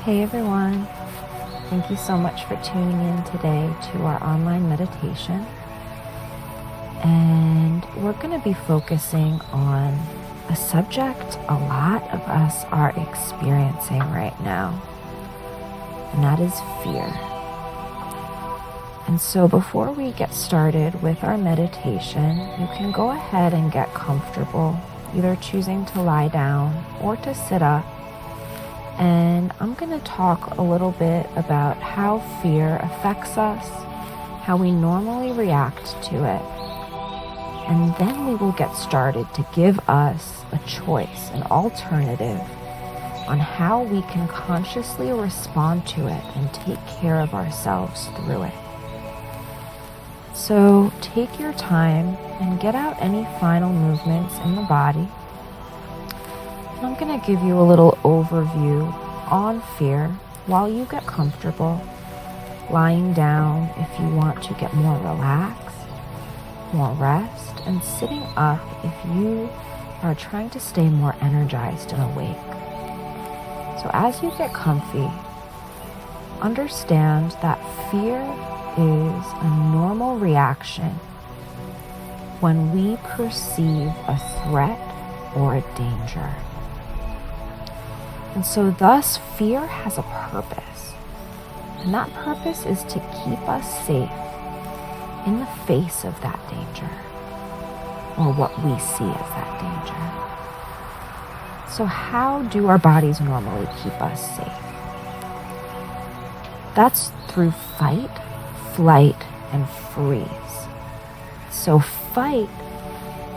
Hey everyone, thank you so much for tuning in today to our online meditation. And we're going to be focusing on a subject a lot of us are experiencing right now, and that is fear. And so before we get started with our meditation, you can go ahead and get comfortable, either choosing to lie down or to sit up. And I'm going to talk a little bit about how fear affects us, how we normally react to it. And then we will get started to give us a choice, an alternative on how we can consciously respond to it and take care of ourselves through it. So take your time and get out any final movements in the body. I'm going to give you a little overview on fear while you get comfortable, lying down if you want to get more relaxed, more rest, and sitting up if you are trying to stay more energized and awake. So as you get comfy, understand that fear is a normal reaction when we perceive a threat or a danger. And so thus fear has a purpose, and that purpose is to keep us safe in the face of that danger, or what we see as that danger. So how do our bodies normally keep us safe? That's through fight, flight, and freeze. So fight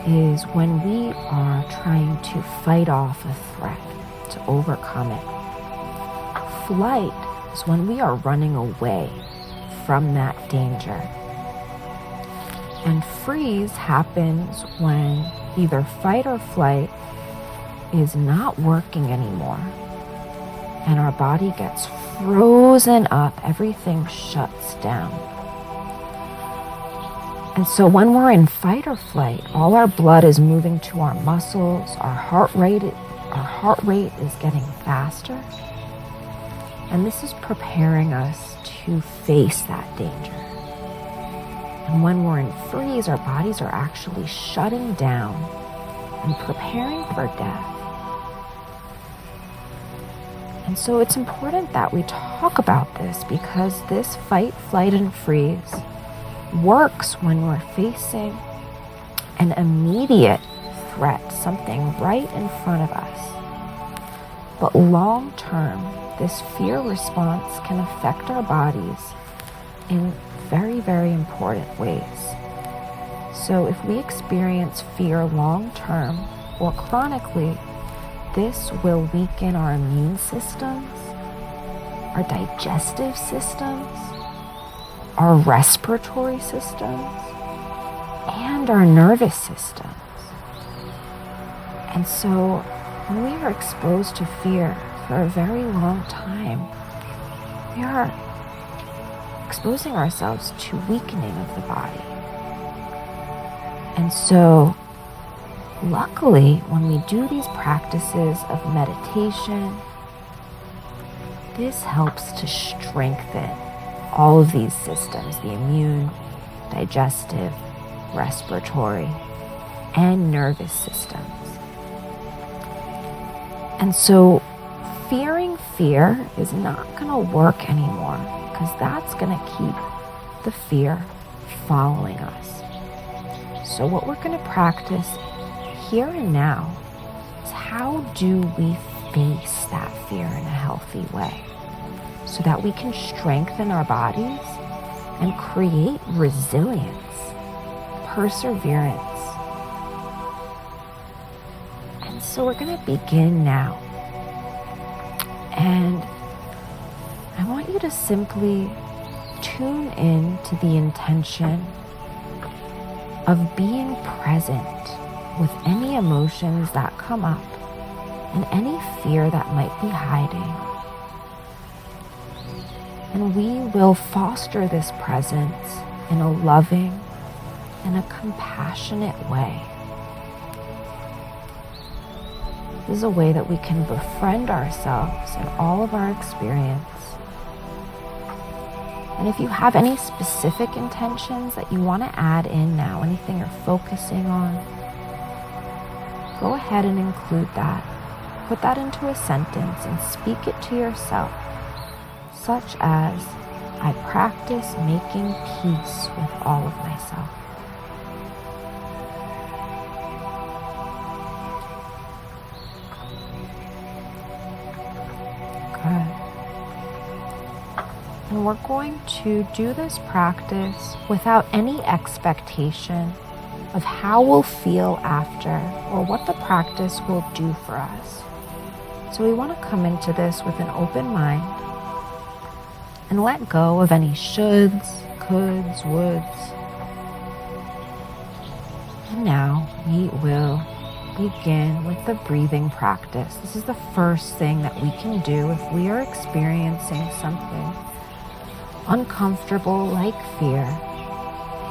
is when we are trying to fight off a threat, to overcome it. Flight is when we are running away from that danger. And freeze happens when either fight or flight is not working anymore, and our body gets frozen up, everything shuts down. And so when we're in fight or flight, all our blood is moving to our muscles, our heart rate is getting faster, and this is preparing us to face that danger. And when we're in freeze, our bodies are actually shutting down and preparing for death. And so it's important that we talk about this, because this fight, flight, and freeze works when we're facing an immediate threat, something right in front of us. But long term, this fear response can affect our bodies in very, very important ways. So if we experience fear long term or chronically, this will weaken our immune systems, our digestive systems, our respiratory systems, and our nervous systems. And so when we are exposed to fear for a very long time, we are exposing ourselves to weakening of the body. And so luckily, when we do these practices of meditation, this helps to strengthen all of these systems, the immune, digestive, respiratory, and nervous systems. And so fearing fear is not going to work anymore, because that's going to keep the fear following us. So what we're going to practice here and now is, how do we face that fear in a healthy way so that we can strengthen our bodies and create resilience, perseverance. And so we're going to begin now. And I want you to simply tune in to the intention of being present with any emotions that come up and any fear that might be hiding. And we will foster this presence in a loving and a compassionate way. This is a way that we can befriend ourselves in all of our experience. And if you have any specific intentions that you want to add in now, anything you're focusing on, go ahead and include that. Put that into a sentence and speak it to yourself, such as, I practice making peace with all of myself. Good. And we're going to do this practice without any expectation of how we'll feel after or what the practice will do for us. So we want to come into this with an open mind and let go of any shoulds, coulds, woulds. And now we will begin with the breathing practice. This is the first thing that we can do if we are experiencing something uncomfortable like fear,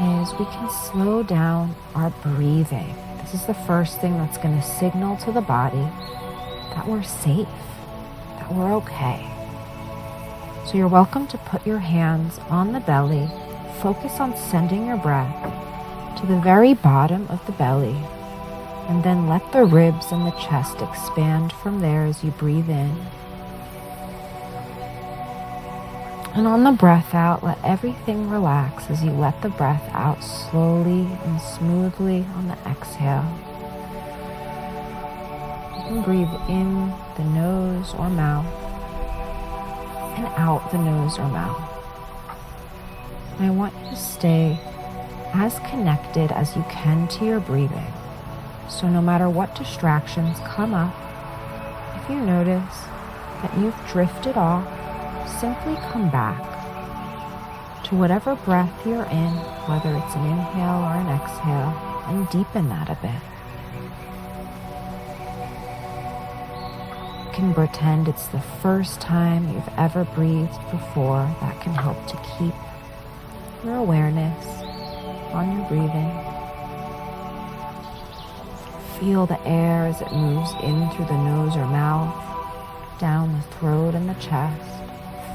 is we can slow down our breathing. This is the first thing that's going to signal to the body that we're safe, that we're okay. So you're welcome to put your hands on the belly, focus on sending your breath to the very bottom of the belly, and then let the ribs and the chest expand from there as you breathe in. And on the breath out, let everything relax as you let the breath out slowly and smoothly on the exhale. You can breathe in the nose or mouth and out the nose or mouth. And I want you to stay as connected as you can to your breathing. So no matter what distractions come up, if you notice that you've drifted off, simply come back to whatever breath you're in, whether it's an inhale or an exhale, and deepen that a bit. You can pretend it's the first time you've ever breathed before. That can help to keep your awareness on your breathing. Feel the air as it moves in through the nose or mouth, down the throat and the chest,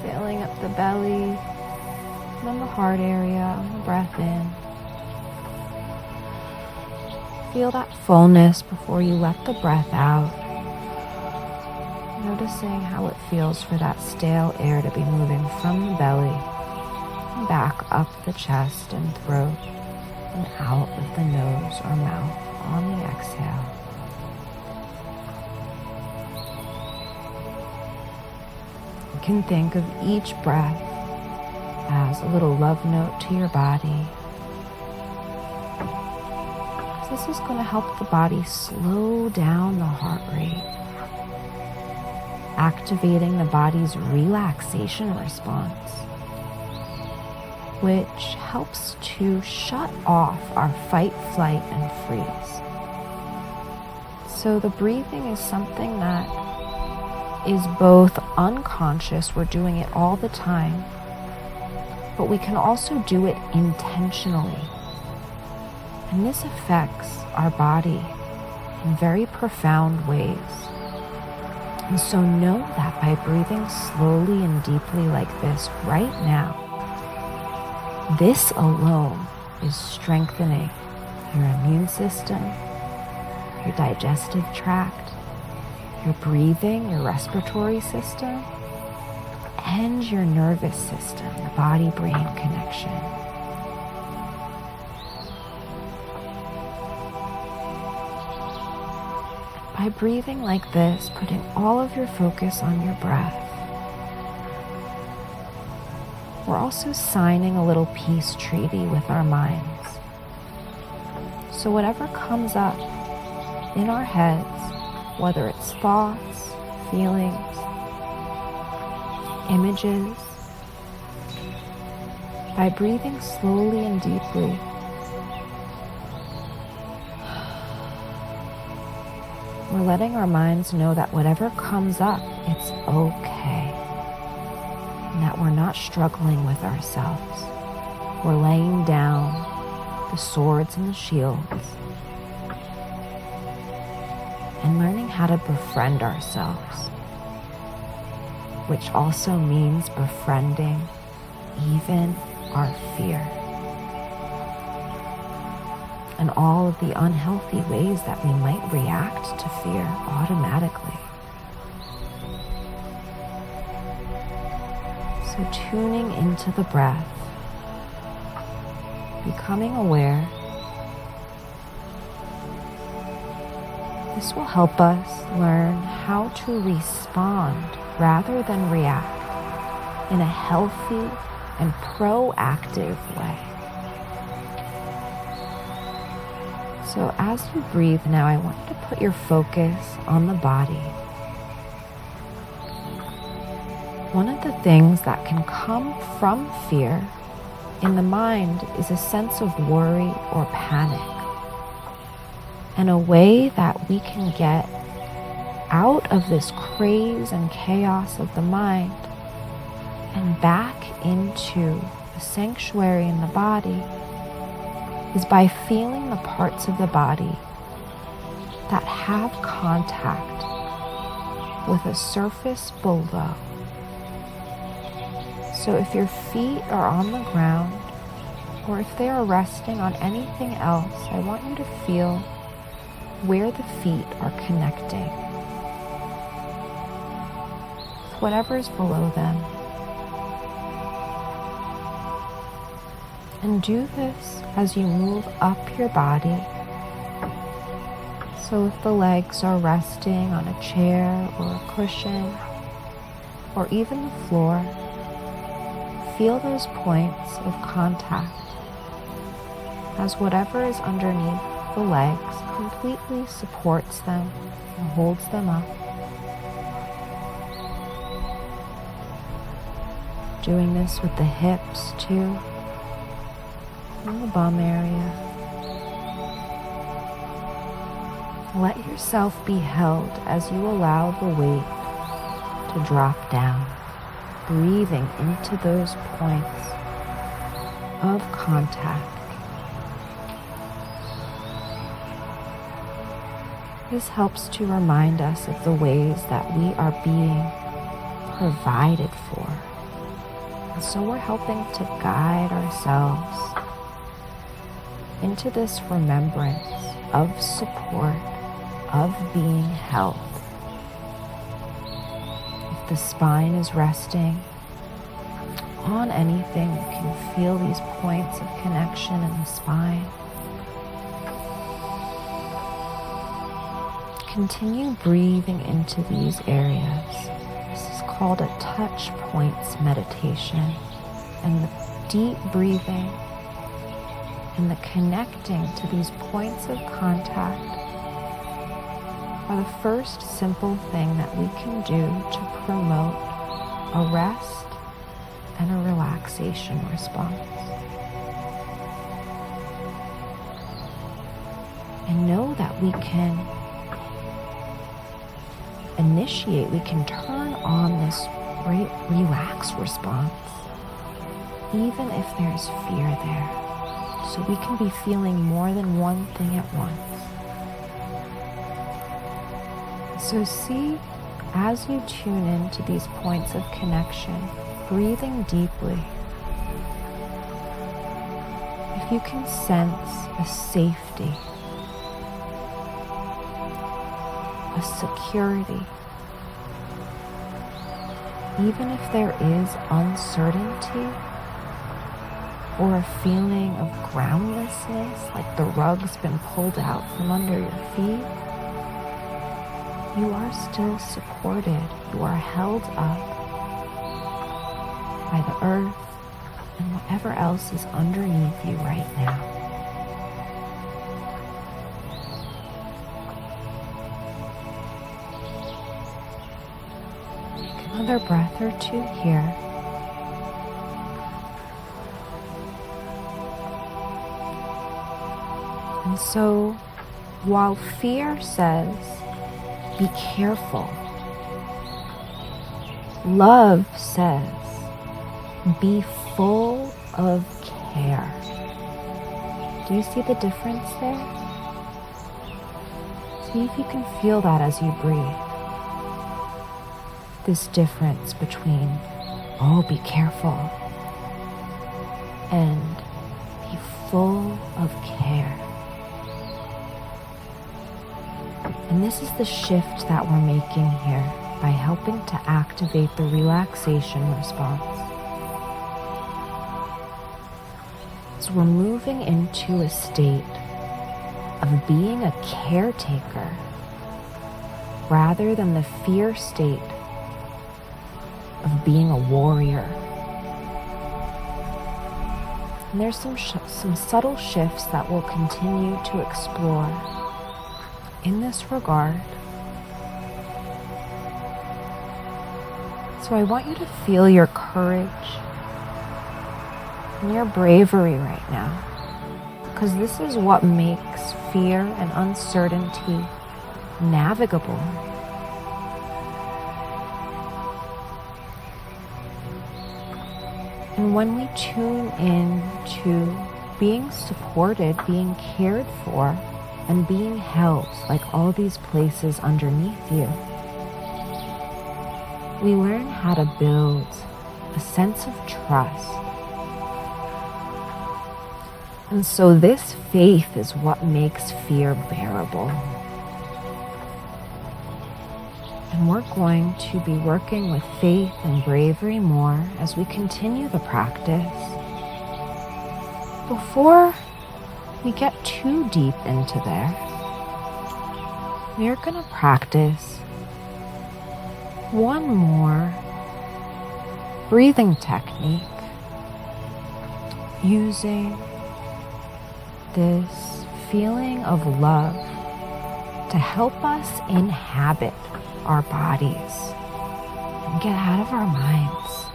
filling up the belly, and then the heart area, the breath in. Feel that fullness before you let the breath out. Noticing how it feels for that stale air to be moving from the belly, and back up the chest and throat, and out of the nose or mouth on the exhale. You can think of each breath as a little love note to your body. This is going to help the body slow down the heart rate, activating the body's relaxation response, which helps to shut off our fight, flight, and freeze. So the breathing is something that is both unconscious, we're doing it all the time, but we can also do it intentionally. And this affects our body in very profound ways. And so know that by breathing slowly and deeply like this right now, this alone is strengthening your immune system, your digestive tract, your breathing, your respiratory system, and your nervous system, the body-brain connection. By breathing like this, putting all of your focus on your breath, we're also signing a little peace treaty with our minds. So whatever comes up in our heads, whether it's thoughts, feelings, images, by breathing slowly and deeply, we're letting our minds know that whatever comes up, it's okay. And that we're not struggling with ourselves. We're laying down the swords and the shields. and learning how to befriend ourselves, which also means befriending even our fear and all of the unhealthy ways that we might react to fear automatically. So tuning into the breath, becoming aware, this will help us learn how to respond rather than react in a healthy and proactive way. So as you breathe now, I want you to put your focus on the body. One of the things that can come from fear in the mind is a sense of worry or panic. And a way that we can get out of this craze and chaos of the mind and back into a sanctuary in the body is by feeling the parts of the body that have contact with a surface below. So if your feet are on the ground, or if they are resting on anything else, I want you to feel where the feet are connecting with whatever's below them. And do this as you move up your body. So if the legs are resting on a chair or a cushion, or even the floor, feel those points of contact as whatever is underneath the legs completely supports them and holds them up. Doing this with the hips too, in the bum area. Let yourself be held as you allow the weight to drop down, breathing into those points of contact. This helps to remind us of the ways that we are being provided for. And so we're helping to guide ourselves into this remembrance of support, of being held. If the spine is resting on anything, you can feel these points of connection in the spine. Continue breathing into these areas. This is called a touch points meditation. And the deep breathing and the connecting to these points of contact are the first simple thing that we can do to promote a rest and a relaxation response. And know that we can we can turn on this great relaxed response, even if there's fear there. So we can be feeling more than one thing at once. So see, as you tune into these points of connection, breathing deeply, if you can sense a safety, a security, even if there is uncertainty or a feeling of groundlessness, like the rug's been pulled out from under your feet, you are still supported. You are held up by the earth and whatever else is underneath you right now. Another breath or two here. And so, while fear says, be careful, love says, be full of care. Do you see the difference there? See if you can feel that as you breathe. This difference between, oh, be careful, and be full of care. And this is the shift that we're making here by helping to activate the relaxation response. So we're moving into a state of being a caretaker rather than the fear state of being a warrior. And there's some subtle shifts that we'll continue to explore in this regard. So I want you to feel your courage and your bravery right now, because this is what makes fear and uncertainty navigable. And when we tune in to being supported, being cared for, and being held, like all these places underneath you, we learn how to build a sense of trust. And so this faith is what makes fear bearable. And we're going to be working with faith and bravery more as we continue the practice. Before we get too deep into there, we're going to practice one more breathing technique using this feeling of love to help us inhabit our bodies and get out of our minds,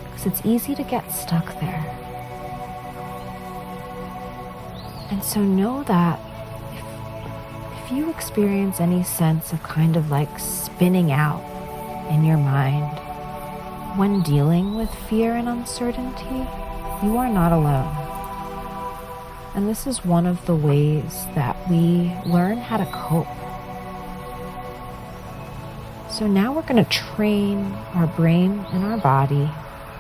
because it's easy to get stuck there. And so know that if you experience any sense of kind of like spinning out in your mind when dealing with fear and uncertainty, you are not alone. And this is one of the ways that we learn how to cope. So now we're going to train our brain and our body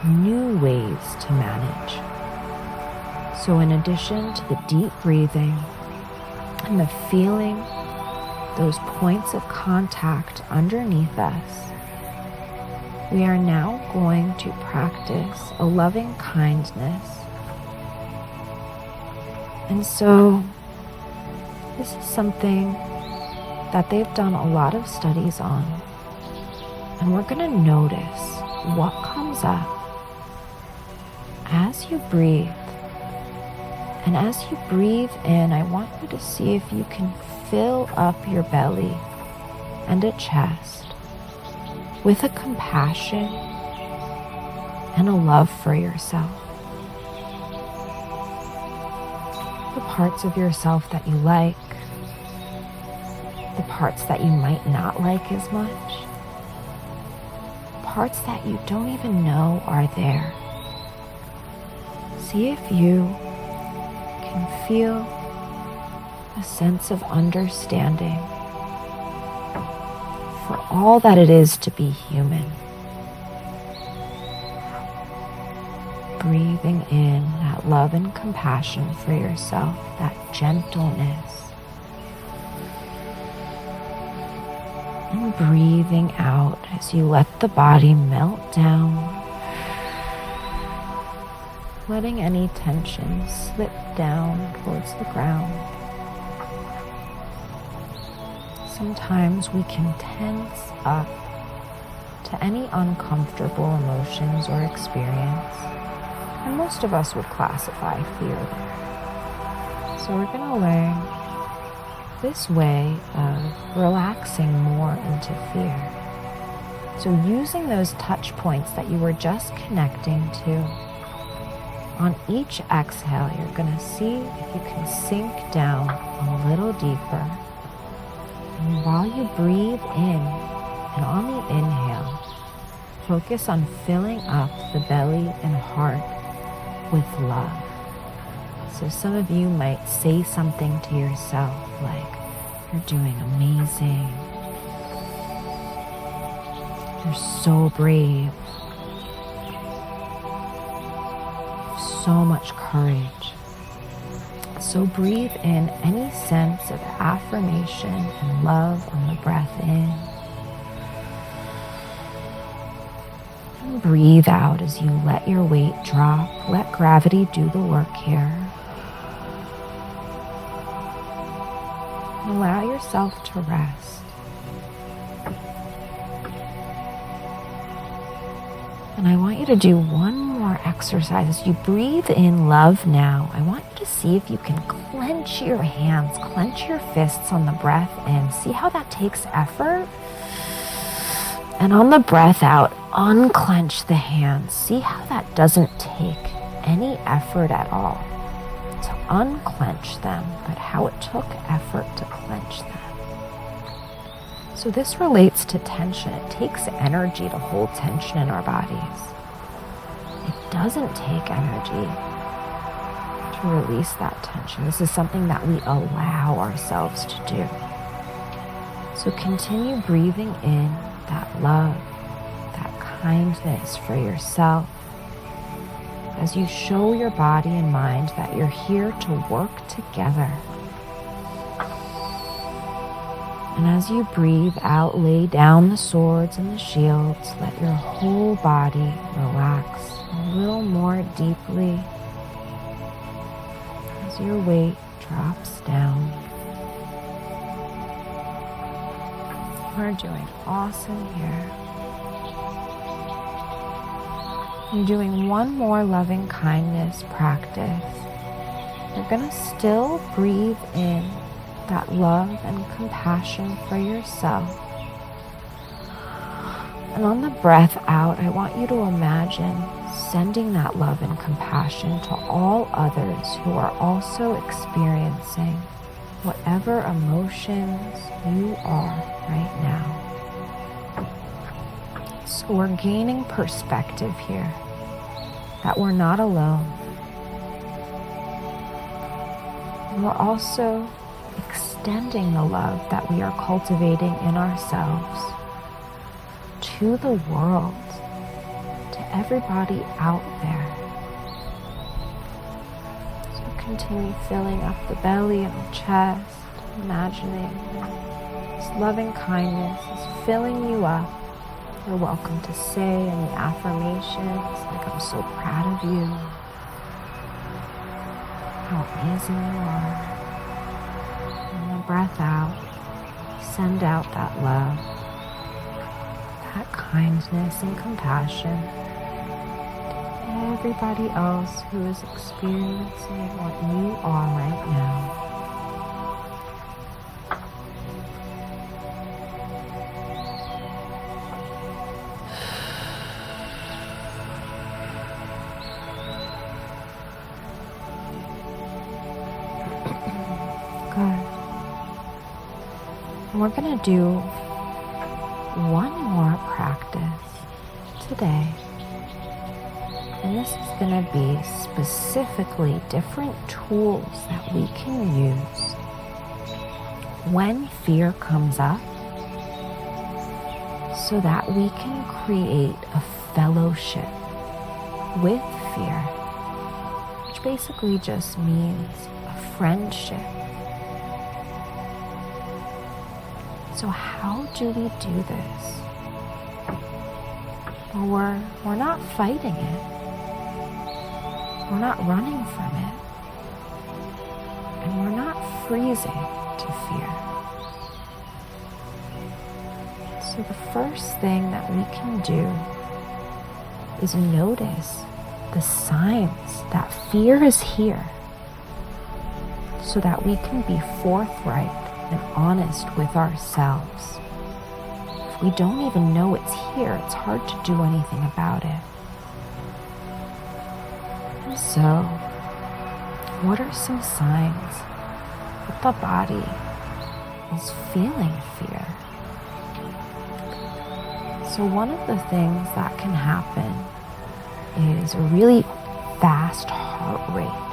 new ways to manage. So in addition to the deep breathing and the feeling those points of contact underneath us, we are now going to practice a loving kindness. And so this is something that they've done a lot of studies on. And we're going to notice what comes up as you breathe. And as you breathe in, I want you to see if you can fill up your belly and a chest with a compassion and a love for yourself. The parts of yourself that you like, the parts that you might not like as much, parts that you don't even know are there. See if you can feel a sense of understanding for all that it is to be human. Breathing in that love and compassion for yourself, that gentleness. And breathing out as you let the body melt down, letting any tension slip down towards the ground. Sometimes we can tense up to any uncomfortable emotions or experience, and most of us would classify fear there. So we're going to learn this way of relaxing more into fear. So using those touch points that you were just connecting to, on each exhale, you're going to see if you can sink down a little deeper. And while you breathe in, and on the inhale, focus on filling up the belly and heart with love. So some of you might say something to yourself like, You're doing amazing. You're so brave. So much courage. So breathe in any sense of affirmation and love on the breath in. And breathe out as you let your weight drop. Let gravity do the work here. And allow yourself to rest. And I want you to do one more exercise. As you breathe in love now, I want you to see if you can clench your hands, clench your fists on the breath in. See how that takes effort? And on the breath out, unclench the hands. See how that doesn't take any effort at all to unclench them, but how it took effort to clench them. So this relates to tension. It takes energy to hold tension in our bodies. It doesn't take energy to release that tension. This is something that we allow ourselves to do. So continue breathing in that love, that kindness for yourself, as you show your body and mind that you're here to work together. And as you breathe out, lay down the swords and the shields. Let your whole body relax a little more deeply as your weight drops down. You're doing awesome here. You're doing one more loving kindness practice. You're going to still breathe in that love and compassion for yourself. And on the breath out, I want you to imagine sending that love and compassion to all others who are also experiencing whatever emotions you are right now. So we're gaining perspective here, that we're not alone. And we're also extending the love that we are cultivating in ourselves to the world, to everybody out there. So continue filling up the belly and the chest, imagining this loving kindness is filling you up. You're welcome to say any affirmations like, I'm so proud of you, how amazing you are. Breath out, send out that love, that kindness and compassion to everybody else who is experiencing what you are right now. Good. We're going to do one more practice today. And this is going to be specifically different tools that we can use when fear comes up so that we can create a fellowship with fear, which basically just means a friendship. So how do we do this? Well, we're not fighting it. We're not running from it. And we're not freezing to fear. So the first thing that we can do is notice the signs that fear is here so that we can be forthright and honest with ourselves. If we don't even know it's here, it's hard to do anything about it. And so, what are some signs that the body is feeling fear? So one of the things that can happen is a really fast heart rate.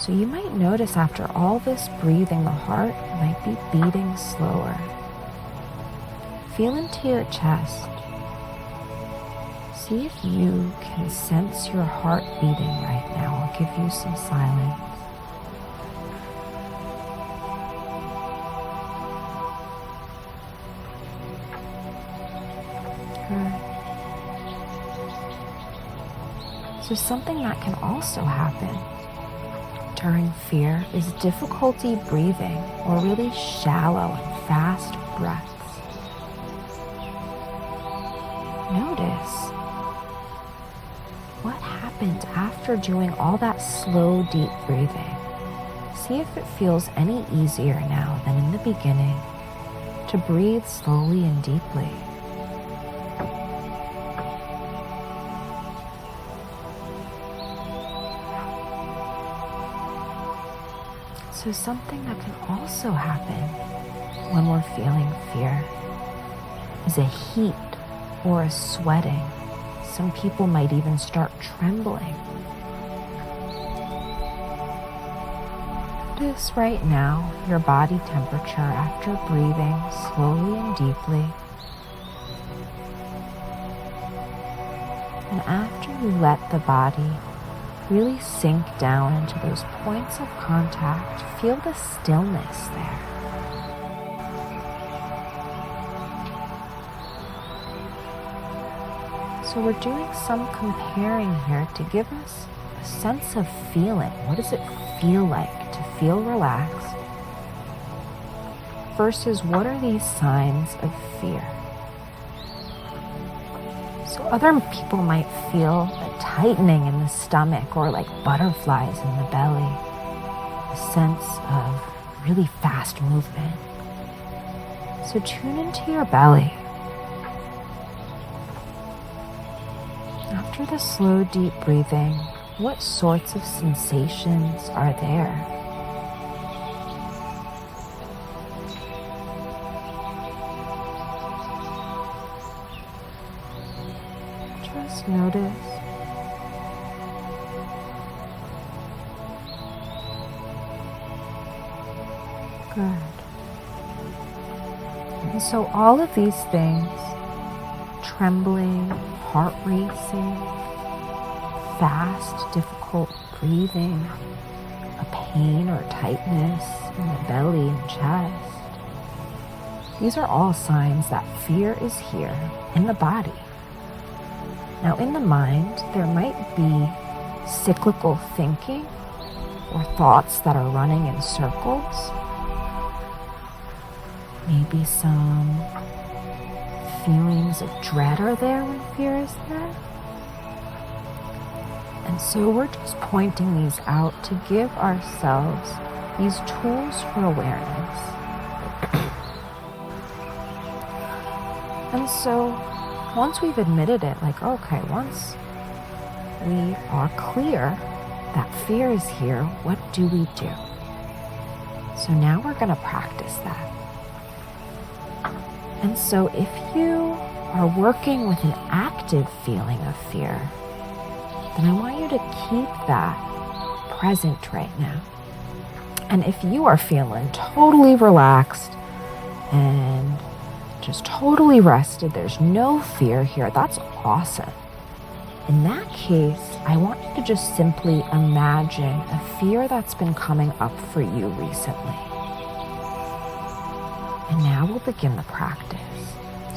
So you might notice after all this breathing, the heart might be beating slower. Feel into your chest. See if you can sense your heart beating right now. I'll give you some silence. Good. So something that can also happen during fear is difficulty breathing or really shallow and fast breaths. Notice what happened after doing all that slow, deep breathing. See if it feels any easier now than in the beginning to breathe slowly and deeply. So something that can also happen when we're feeling fear is a heat or a sweating. Some people might even start trembling. Notice right now your body temperature after breathing slowly and deeply. And after you let the body really sink down into those points of contact, feel the stillness there. So we're doing some comparing here to give us a sense of feeling. What does it feel like to feel relaxed versus what are these signs of fear? So other people might feel a tightening in the stomach or like butterflies in the belly, a sense of really fast movement. So tune into your belly. After the slow, deep breathing, what sorts of sensations are there? Just notice. Good. And so all of these things, trembling, heart racing, fast, difficult breathing, a pain or tightness in the belly and chest, these are all signs that fear is here in the body. Now in the mind, there might be cyclical thinking or thoughts that are running in circles. Maybe some feelings of dread are there when fear is there. And so we're just pointing these out to give ourselves these tools for awareness. And so once we've admitted it, like, okay, once we are clear that fear is here, what do we do? So now we're going to practice that. And so if you are working with an active feeling of fear, then I want you to keep that present right now. And if you are feeling totally relaxed and just totally rested, there's no fear here, that's awesome. In that case, I want you to just simply imagine a fear that's been coming up for you recently. And now we'll begin the practice.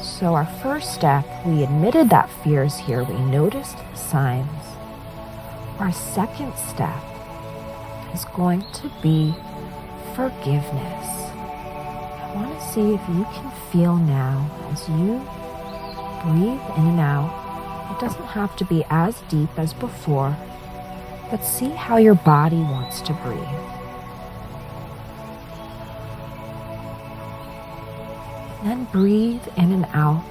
So our first step, we admitted that fear is here. We noticed the signs. Our second step is going to be forgiveness. I want to see if you can feel now as you breathe in and out. It doesn't have to be as deep as before, but see how your body wants to breathe. And then breathe in and out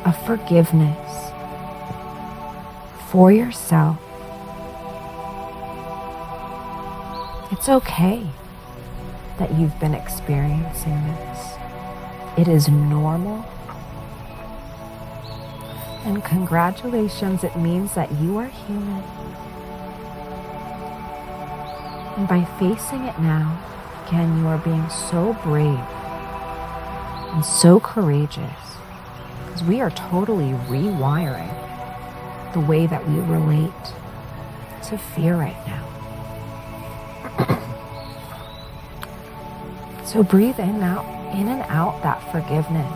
of forgiveness for yourself. It's okay that you've been experiencing this. It is normal. And congratulations, it means that you are human. And by facing it now, again, you are being so brave and so courageous, because we are totally rewiring the way that we relate to fear right now. So breathe in and out that forgiveness.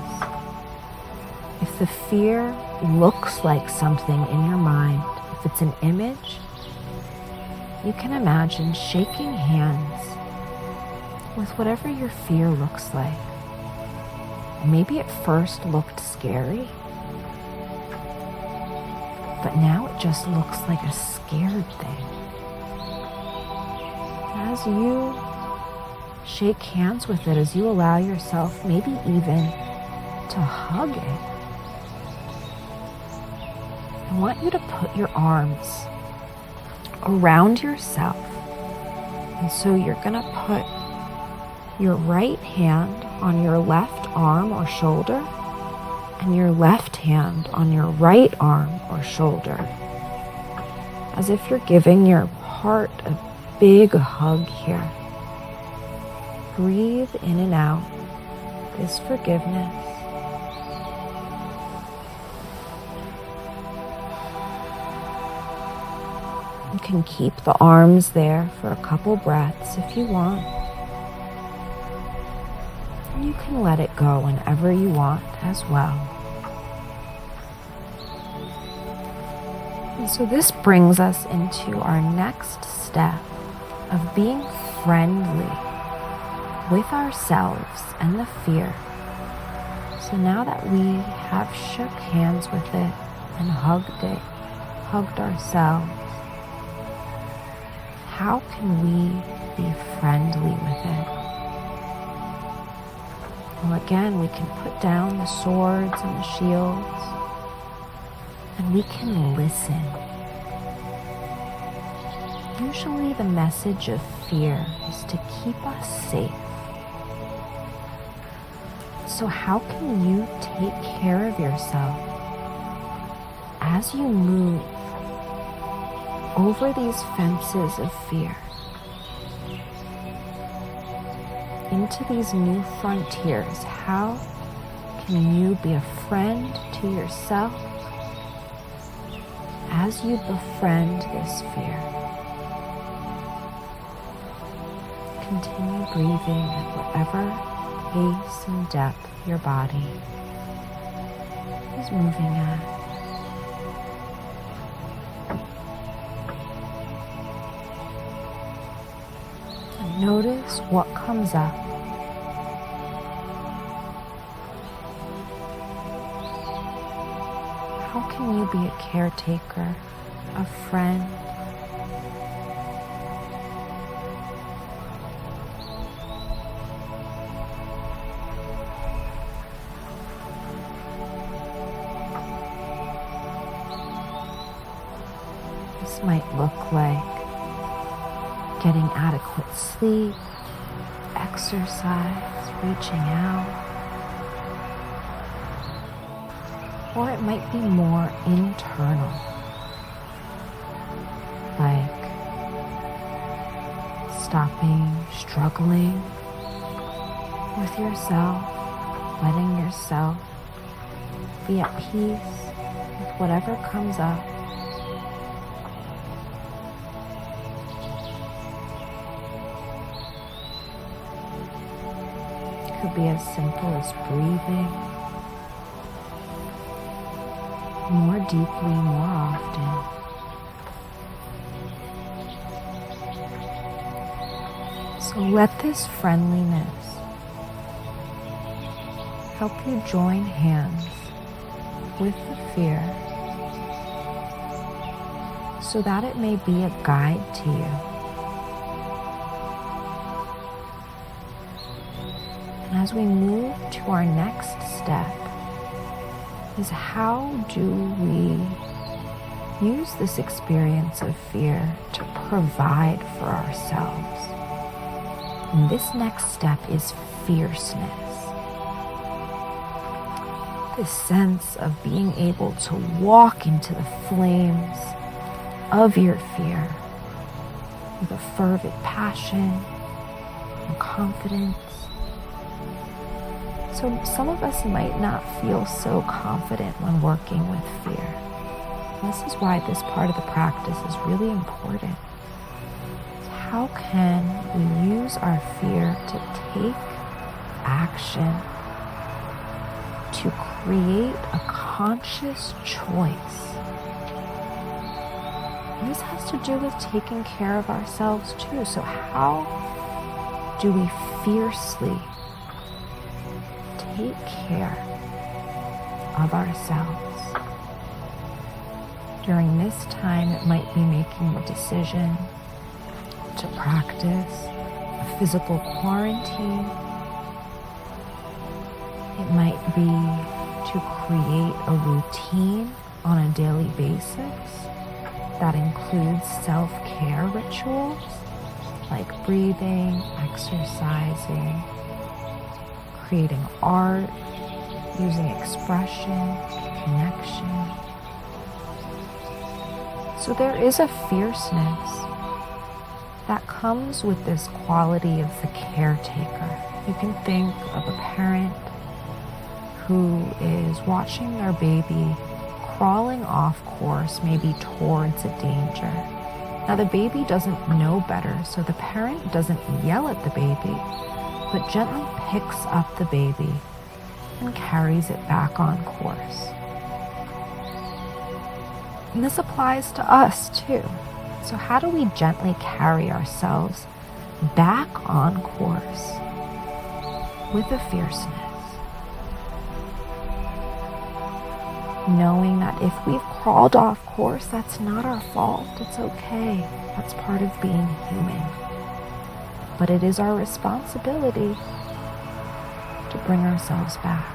If the fear looks like something in your mind, if it's an image, you can imagine shaking hands with whatever your fear looks like. Maybe it first looked scary, but now it just looks like a scared thing. As you shake hands with it, as you allow yourself maybe even to hug it, I want you to put your arms around yourself. And so you're going to put your right hand on your left arm or shoulder and your left hand on your right arm or shoulder, as if you're giving your heart a big hug here. Breathe in and out this forgiveness. You can keep the arms there for a couple breaths if you want. And you can let it go whenever you want as well. And so this brings us into our next step of being friendly with ourselves and the fear. So now that we have shook hands with it and hugged ourselves, how can we be friendly with it? Well, again, we can put down the swords and the shields, and we can listen. Usually the message of fear is to keep us safe. So how can you take care of yourself as you move over these fences of fear into these new frontiers? How can you be a friend to yourself as you befriend this fear? Continue breathing at whatever pace and depth your body is moving at. And notice what comes up. How can you be a caretaker, a friend? This might look like getting adequate sleep, exercise, reaching out. Or it might be more internal, like stopping struggling with yourself, letting yourself be at peace with whatever comes up. It could be as simple as breathing more deeply, more often. So let this friendliness help you join hands with the fear so that it may be a guide to you. And as we move to our next step, is how do we use this experience of fear to provide for ourselves? And this next step is fierceness. This sense of being able to walk into the flames of your fear with a fervent passion and confidence. So some of us might not feel so confident when working with fear. And this is why this part of the practice is really important. How can we use our fear to take action, to create a conscious choice? And this has to do with taking care of ourselves too. So how do we fiercely take care of ourselves? During this time, it might be making the decision to practice a physical quarantine. It might be to create a routine on a daily basis that includes self-care rituals like breathing, exercising, creating art, using expression, connection. So there is a fierceness that comes with this quality of the caretaker. You can think of a parent who is watching their baby crawling off course, maybe towards a danger. Now the baby doesn't know better, so the parent doesn't yell at the baby, but gently picks up the baby and carries it back on course. And this applies to us too. So how do we gently carry ourselves back on course with a fierceness? Knowing that if we've crawled off course, that's not our fault. It's okay. That's part of being human. But it is our responsibility to bring ourselves back.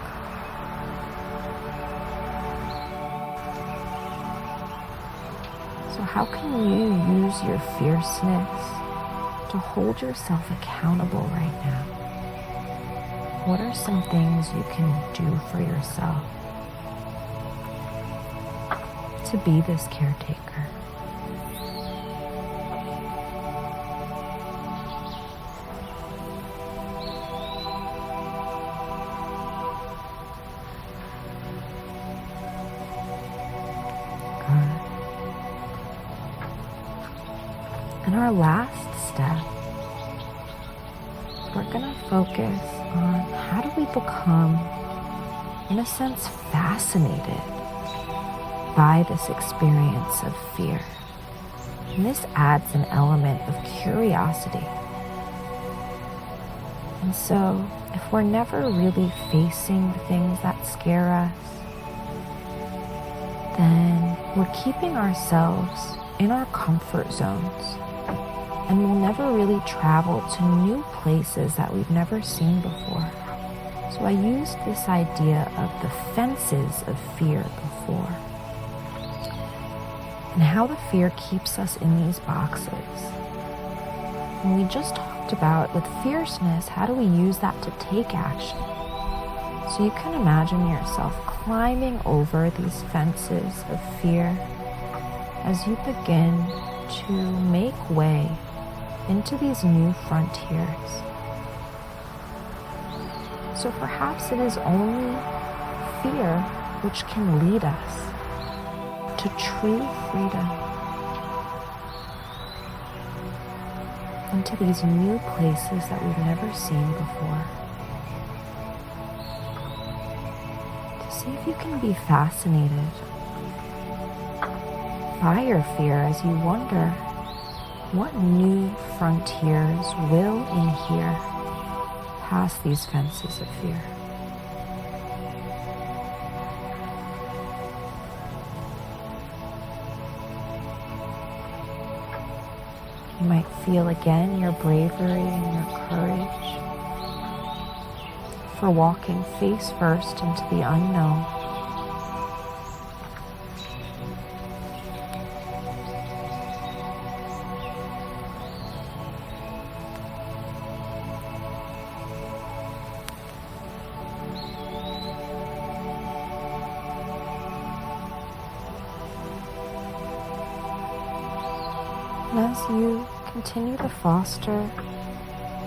So how can you use your fierceness to hold yourself accountable right now? What are some things you can do for yourself to be this caretaker? Good. And our last step, we're going to focus on how do we become, in a sense, fascinated by this experience of fear. And this adds an element of curiosity. And so, if we're never really facing the things that scare us, then we're keeping ourselves in our comfort zones, and we'll never really travel to new places that we've never seen before. So I used this idea of the fences of fear before, and how the fear keeps us in these boxes. And we just talked about with fierceness, how do we use that to take action? So you can imagine yourself climbing over these fences of fear as you begin to make way into these new frontiers. So perhaps it is only fear which can lead us to true freedom, into these new places that we've never seen before. To see if you can be fascinated by your fear as you wonder, what new frontiers will in here past these fences of fear? You might feel again your bravery and your courage for walking face first into the unknown. And as you continue to foster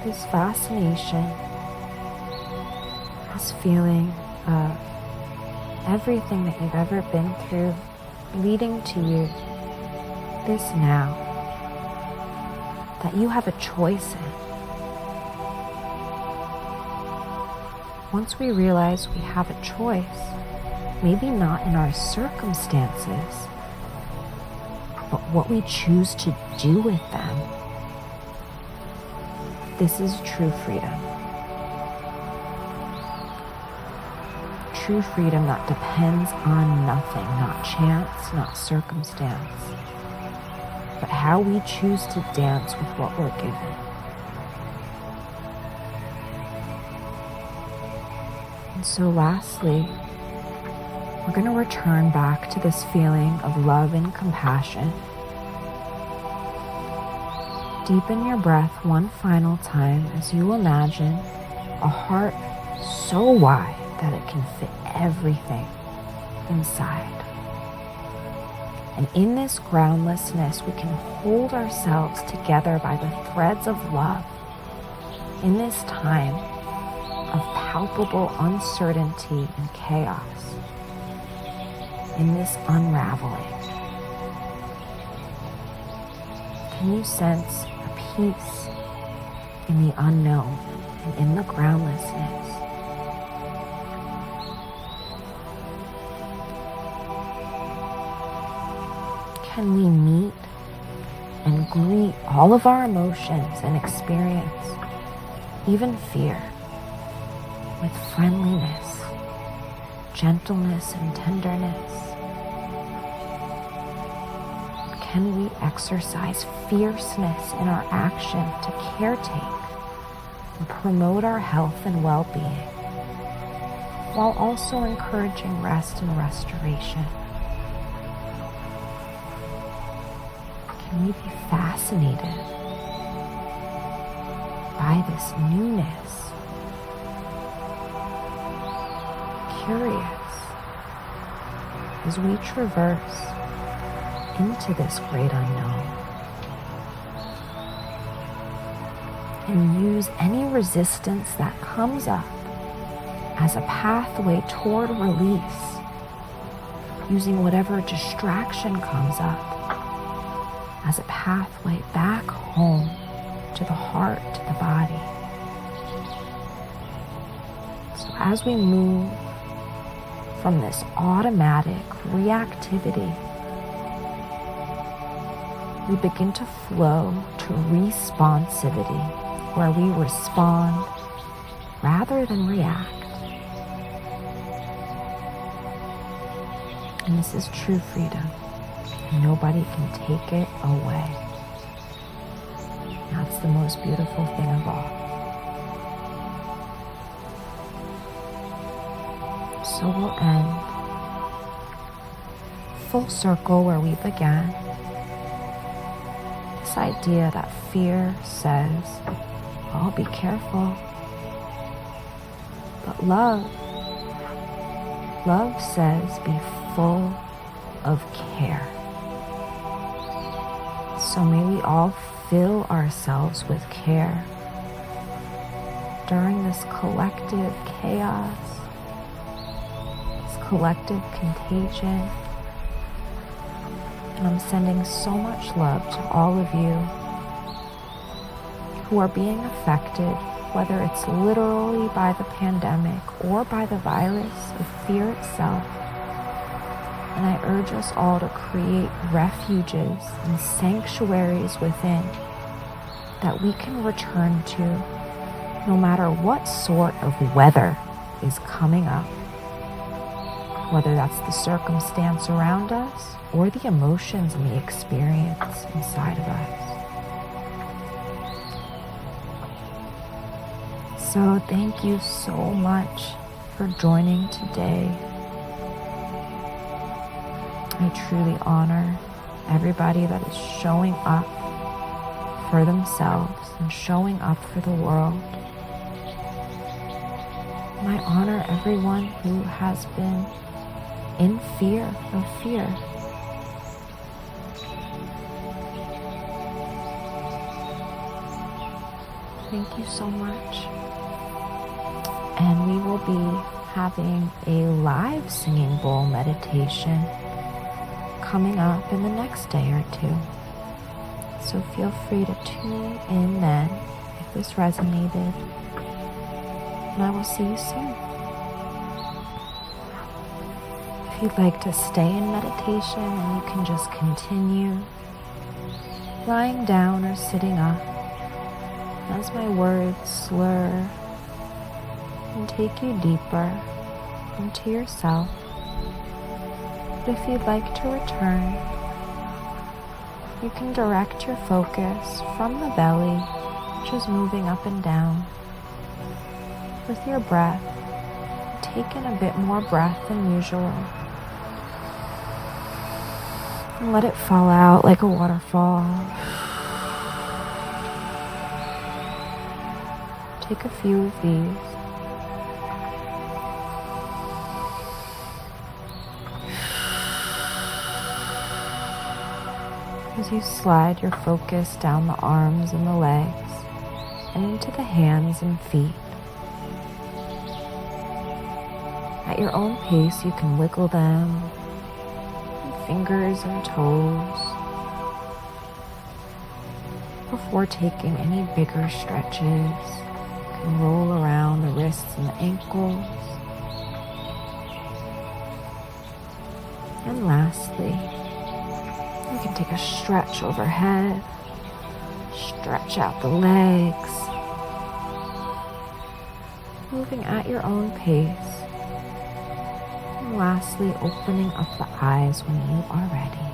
this fascination, this feeling of everything that you've ever been through leading to you, this now, that you have a choice in. Once we realize we have a choice, maybe not in our circumstances, but what we choose to do with them, this is true freedom. True freedom that depends on nothing, not chance, not circumstance, but how we choose to dance with what we're given. And so lastly, we're going to return back to this feeling of love and compassion. Deepen your breath one final time as you imagine a heart so wide that it can fit everything inside. And in this groundlessness, we can hold ourselves together by the threads of love in this time of palpable uncertainty and chaos, in this unraveling. Can you sense a peace in the unknown and in the groundlessness? Can we meet and greet all of our emotions and experience, even fear, with friendliness, gentleness, and tenderness? Can we exercise fierceness in our action to caretake and promote our health and well-being, while also encouraging rest and restoration? Can we be fascinated by this newness, curious, as we traverse into this great unknown, and use any resistance that comes up as a pathway toward release, using whatever distraction comes up as a pathway back home to the heart, to the body. So as we move from this automatic reactivity, we begin to flow to responsivity, where we respond rather than react. And this is true freedom. Nobody can take it away. That's the most beautiful thing of all. So we'll end full circle where we began. This idea that fear says, oh, be careful. But love says, be full of care. So may we all fill ourselves with care during this collective chaos, this collective contagion. And I'm sending so much love to all of you who are being affected, whether it's literally by the pandemic or by the virus of fear itself. And I urge us all to create refuges and sanctuaries within that we can return to no matter what sort of weather is coming up, whether that's the circumstance around us or the emotions and the experience inside of us. So thank you so much for joining today. I truly honor everybody that is showing up for themselves and showing up for the world. And I honor everyone who has been in fear of fear. Thank you so much. And we will be having a live singing bowl meditation coming up in the next day or two. So feel free to tune in then if this resonated. And I will see you soon. If you'd like to stay in meditation, and you can just continue lying down or sitting up as my words slur and take you deeper into yourself. But if you'd like to return, you can direct your focus from the belly, which is moving up and down, with your breath. Take in a bit more breath than usual, and let it fall out like a waterfall. Take a few of these. As you slide your focus down the arms and the legs and into the hands and feet. At your own pace, you can wiggle them, fingers and toes, before taking any bigger stretches. You can roll around the wrists and the ankles. And lastly, you can take a stretch overhead, stretch out the legs, moving at your own pace. And lastly, opening up the eyes when you are ready.